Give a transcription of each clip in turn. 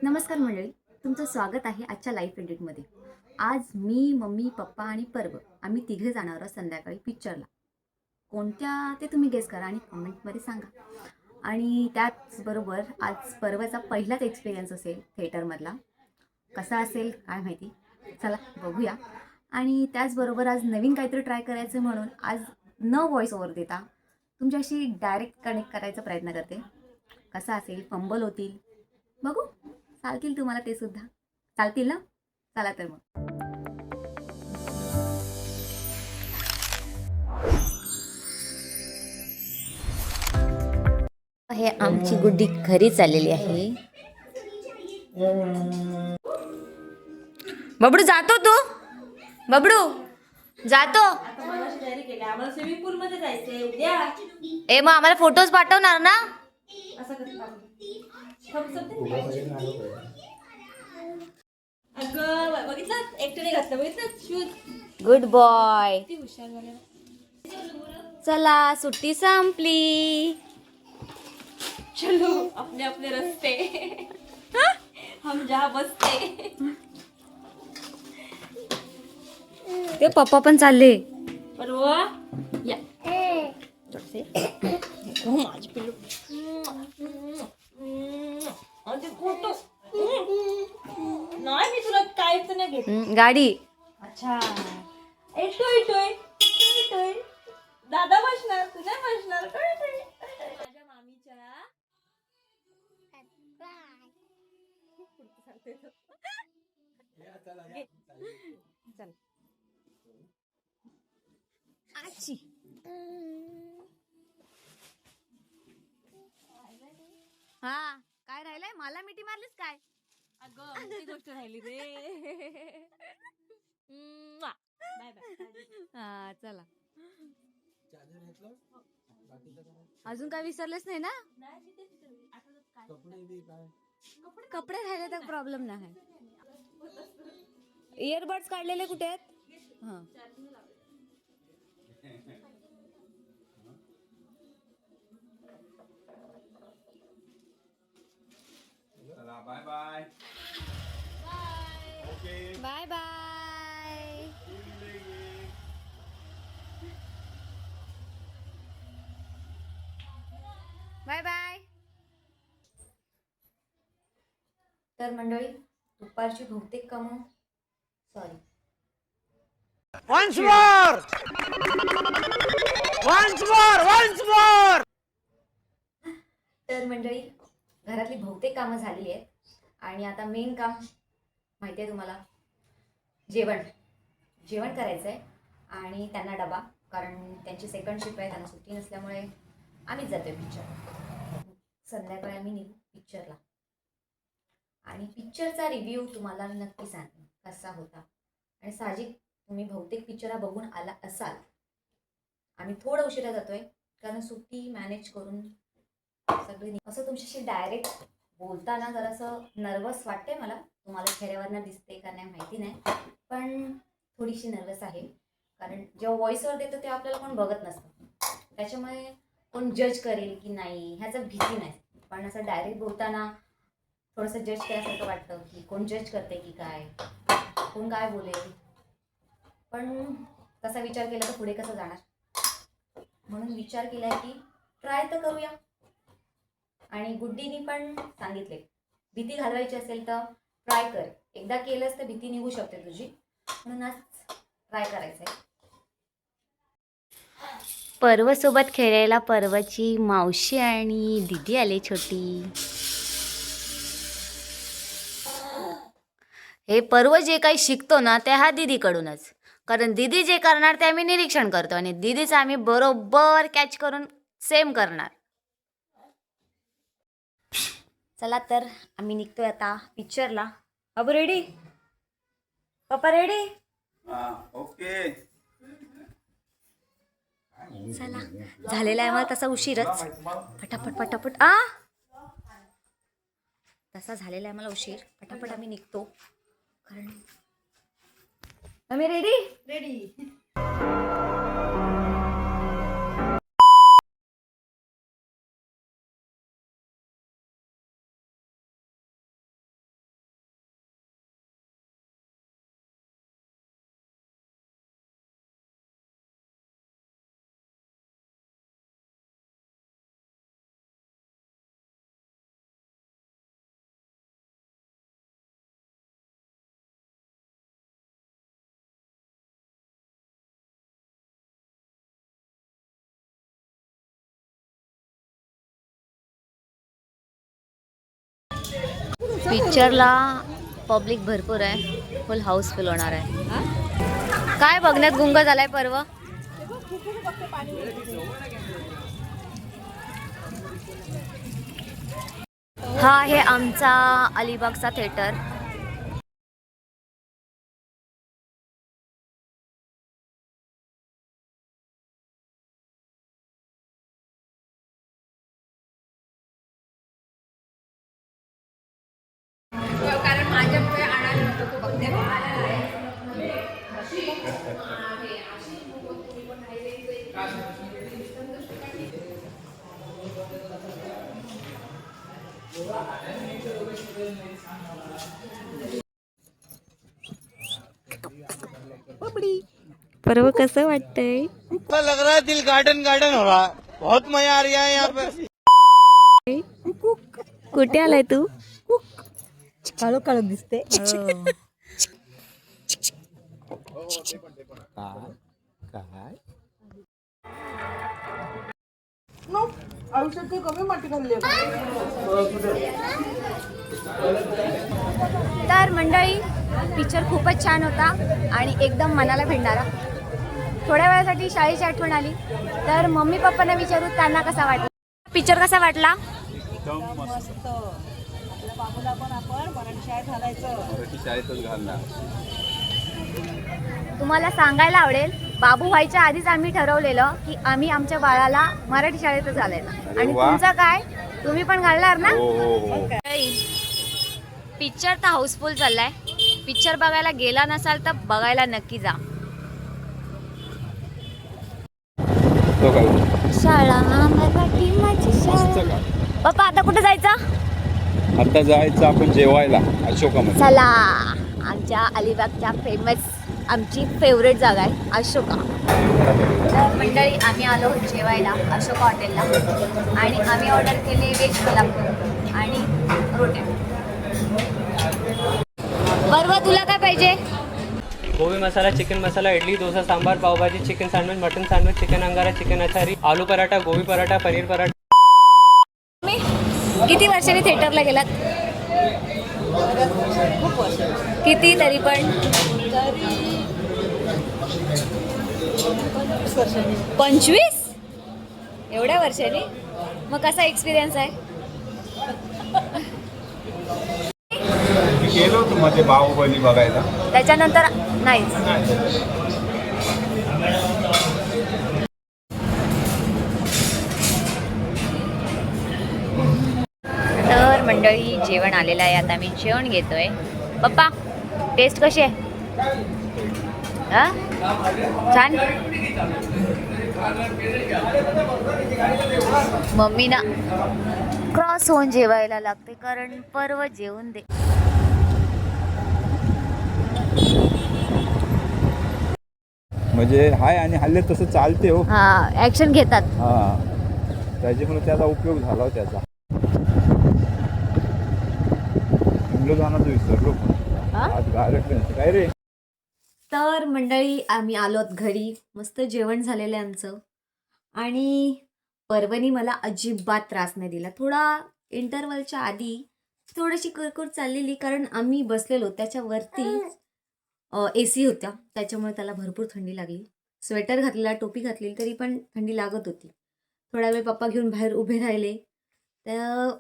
नमस्कार मंडळी, तुमचं स्वागत आहे आजच्या लाईफ एडिटमध्ये. आज मी, मम्मी, पप्पा आणि पर्व आम्ही तिघे जाणार आहोत संध्याकाळी पिक्चरला. कोणत्या ते तुम्ही गेस करा आणि कमेंटमध्ये सांगा. आणि त्याचबरोबर आज पर्वचा पहिलाच एक्सपिरियन्स असेल थिएटरमधला. कसा असेल काय माहिती, चला बघूया. आणि त्याचबरोबर आज नवीन काहीतरी ट्राय करायचं म्हणून आज न व्हॉइस ओव्हर देता तुमच्याशी डायरेक्ट कनेक्ट करायचा प्रयत्न करते. कसा असेल, फंबल होतील, बघू. चालतील तुम्हाला ते सुद्धा चालतील ना? चला तर मग. हे आमची गुड्डी घरी चाललेली आहे. बबडू जातो तू? बबडू जातो? स्विमिंग पूल मध्ये जायचंय उद्या. ए मग आम्हाला फोटोज पाठवणार ना? असं अगं बघितलं एकट्याने घातलं, बघितलं शूज. Good boy. किती हुशार झाले. चला सुट्टी संपली. चलो अपने अपने रस्ते. हम जहाँ बसते. ते पप्पा पण चालले. पर वो या थोडेसे माझी पिल्लू आणि फोटो नाही, मी तुला काहीच नाही घेत. गाडी. अच्छा येतोय येतोय येतोय. दादा बसणार, तू नाही बसणार. माझ्या मामीच्या चल. आची. हा काय राहिलंय? मला मिठी मारलीस काय? अगं ती गोष्ट राहिली रे. Bye bye. हा चला. अजून काय विसरलेच नाही ना? कपडे राहिले तर प्रॉब्लेम नाही. इयरबड्स काढलेले कुठे आहेत? हा bye bye. Okay bye bye. Bye bye. तर मंडळी, दुपारची बहुतेक कामं sorry Once more! Once more! Once more! तर मंडळी, घरातली बहुतेक कामं झालेली आहेत आणि आता मेन काम माहिती आहे तुम्हाला, जेवण जेवण करायचं आहे. आणि त्यांना डबा, कारण त्यांची सेकंड शिफ्ट आहे, त्यांना सुट्टी नसल्यामुळे आम्हीच जातोय पिक्चर. संध्याकाळी आम्ही निघू पिक्चरला आणि पिक्चरचा रिव्ह्यू तुम्हाला नक्की सांगेन कसा होता. आणि साहजिक तुम्ही बहुतेक पिक्चर बघून आला असाल. आम्ही थोडं उशिरा जातोय कारण सुट्टी मॅनेज करून सगळी. असं तुमच्याशी डायरेक्ट बोलताना जरासं नर्वस वाटते मला. तुम्हाला चेहऱ्यावरनं दिसते का नाही माहिती नाही, पण थोडीशी नर्वस आहे. कारण जेव्हा व्हॉइसवर देतो तेव्हा आपल्याला कोण बघत नसतं, त्याच्यामुळे कोण जज करेल की नाही ह्याचं भीती नाही. पण असं डायरेक्ट बोलताना थोडंसं जज केल्यासारखं वाटतं की कोण जज करते की काय, कोण काय बोलेल. पण तसा विचार केला तर पुढे कसं जाणार, म्हणून विचार केला की ट्राय तर करूया. आणि गुड्डीनी पण सांगितले भीती घालवायची असेल तर ट्राय कर, एकदा केलंस तर भीती निघू शकते तुझी, म्हणून आज ट्राय करायचंय. पर्व सोबत खेळायला पर्वची मावशी आणि दीदी आले छोटी. हे पर्व जे काही शिकतो ना ते हा दीदीकडूनच, कारण दीदी जे करणार ते आम्ही निरीक्षण करतो आणि दीदीचं आम्ही बरोबर कॅच करून सेम करणार. चला तर आम्ही निघतोय आता पिक्चरला. अबू रेडी? पप्पा रेडी? ओके. चला, झालेला आहे मला तसा उशीरच. पटापट पटापट तसा झालेला आहे मला उशीर. पटापट आम्ही निघतो कारण आम्ही रेडी रेडी. पिक्चरला पब्लिक भरपूर आहे, फुल हाऊसफुल होणार आहे. काय बघण्यात गुंग झालाय पर्व. हा आहे आमचा अलिबागचा थिएटर. कारण माझ्यामुळे आणायला नको तो बघते. पर्व कसं वाटतंय. लग रहा है दिल गार्डन गार्डन हो रहा है. बहुत मजा आ रहा है यहाँ पे. कुठे आलाय तू. काळो काळो दिसते. आयुष्यात काही कमी माती खाल्ली. तर मंडळी पिक्चर खूपच छान होता आणि एकदम मनाला भिडणारा. थोड्या वेळासाठी शाळेची आठवण आली. तर मम्मी पप्पांना विचारू त्यांना कसा वाटला पिक्चर. कसा वाटला. मस्त. आपल्या बाबूला पण आपण मराठी शाळेत घालायचं. मराठी शाळेतच घालणार. तुम्हाला सांगायला आवडेल, बाबू व्हायच्या आधीच आम्ही ठरवलेलं की आम्ही आमच्या बाळाला मराठी शाळेतच घालायचं. आणि वा. तुमचं काय, तुम्ही पण घालणार ना. हो हो हो. पिक्चर तर हाऊसफुल चाललाय. पिक्चर बघायला गेला नसाल तर बघायला नक्की जा. तो काय शाळा मराठी माझी शाळा. का? पप्पा आता कुठे जायचं. आता जायचं आपण जेवायला अशोकामध्ये. चला. आमच्या अलिबागच्या फेमस आमची फेवरेट जागा आहे अशोका. तर मंडळी आम्ही आलो जेवायला अशोका हॉटेलला आणि आम्ही ऑर्डर केले व्हेज कोल्हापूर आणि रोट्या. बरोबर तुला काय पाहिजे. गोभी masala, chicken masala, idli, dosa, sambar, pav bhaji, chicken sandwich, mutton sandwich, chicken अंगारा, चिकन अचारी, आलू पराठा, गोभी पराठा, पनीर पराठा. तुम्ही किती वर्षांनी थिएटरला गेलात. किती तरी पण 25 एवढ्या वर्षांनी. मग कसा एक्सपिरियन्स आहे. गेलो होतो मध्ये बाहुबली बघायला. त्याच्यानंतर नाहीच. तर मंडळी जेवण आलेलं आहे. आता मी जेवण घेतोय. पप्पा टेस्ट कशी आहे. हा छान. मम्मी ना क्रॉस होऊन जेवायला लागते कारण पर्व जेवून दे. म्हणजे हाय आणि हल्ले तसं चालते हो. हा ऍक्शन घेतात. हा त्याच्यामुळे त्याचा उपयोग झाला त्याचा. इंग्रजांना तो विसरलो आज गारक काय रे. तर मंडळी आम्ही आलोत घरी. मस्त जेवण झालेलं आहे आमचं. आणि पर्वणी मला अजिबात त्रास नाही दिला. थोडा इंटरवलच्या आधी थोडीशी कुरकुर चाललेली कारण आम्ही बसलेलो त्याच्यावरती AC होत्या त्याच्यामुळे त्याला भरपूर थंडी लागली. स्वेटर घातलेला, टोपी घातलेली तरी पण थंडी लागत होती. थोडा वेळ पप्पा घेऊन बाहेर उभे राहिले. तर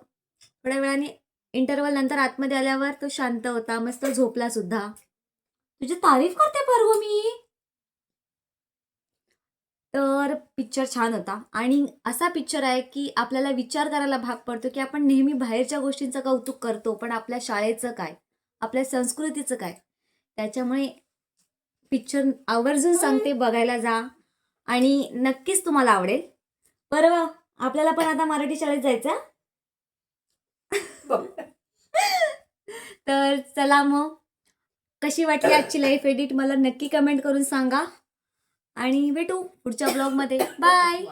थोड्या वेळाने इंटरवल नंतर आतमध्ये आल्यावर तो शांत होता, मस्त झोपला सुद्धा. तुझी तारीफ करते पर्व मी. तर पिक्चर छान होता आणि असा पिक्चर आहे की आपल्याला विचार करायला भाग पडतो की आपण नेहमी बाहेरच्या गोष्टींचं कौतुक करतो पण आपल्या शाळेचं काय, आपल्या संस्कृतीचं काय. त्याच्यामुळे पिक्चर आवर्जून सांगते बघायला जा आणि नक्कीच तुम्हाला आवडेल. परवा आपल्याला पण आता मराठी शाळेत जायचं. तर चला मग कशी वाटली आजची लाईफ एडिट मला नक्की कमेंट करून सांगा आणि भेटू पुढच्या ब्लॉगमध्ये. बाय.